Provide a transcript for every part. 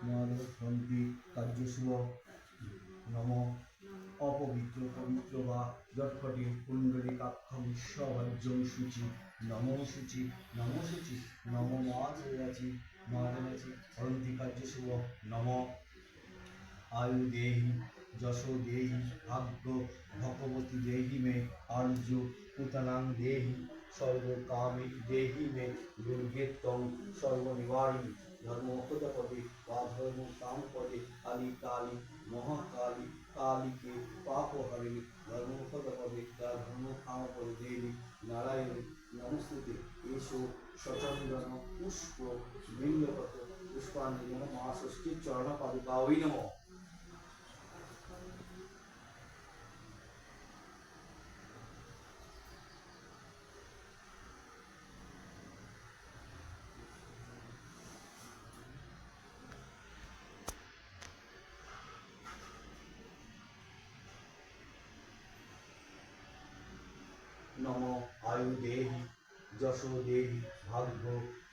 মহাদেবী কার্যশুভ নম অপবিত্র পবিত্র বা জটফটে কুণ্ডলিকাক্ষম সভাজ্যং শুচি নম শুচি নম শুচি নম মহাদেবাচি মহাদেবাচি হরন্তি কার্যশুভ নম आयु देहि যশো দেহি ভাগ্য ভগবতী দেহি মে আর্য পুতনাং দেহি সর্বকামে দেহি মে দুর্গেত্তং সর্বনিবারিণী ধর্মপদপদে বা ধর্ম কাম পদে কালী কালী মহাকালী কালীকে পাপহরিণী ধর্মপদপদে বা ধর্ম কাম পদে দেবী নারায়ণী নমস্তুতে এসো সচন্দন পুষ্প বৃন্দপত্র পুষ্পাঞ্জলি মা ষষ্ঠীর চরণ পাদুকায় নমঃ। नम आयु देहि যশো দেহি ভাগ্য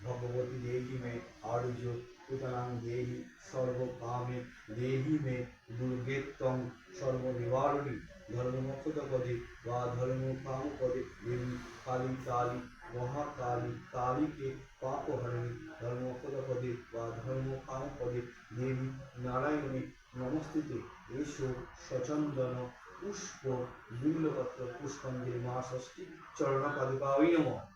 ভগবতী দেহি মে আর্য পুতনাং দেহি সর্বকামে দেহি মে দুর্গেত্তং সর্বনিবারণী ধর্মপদপদে বা ধর্মকাম পদে দেবী কালী কালী মহাকালী কালীকে পাপহরিণী ধর্মপদপদে বা ধর্মকাম পদে দেবী নারায়ণী নমস্তুতে এসো সচন্দন পুষ্প বিল্লপত্র পুষ্পাঞ্জলি মা ষষ্ঠী চরণ পাদুকায় নমঃ।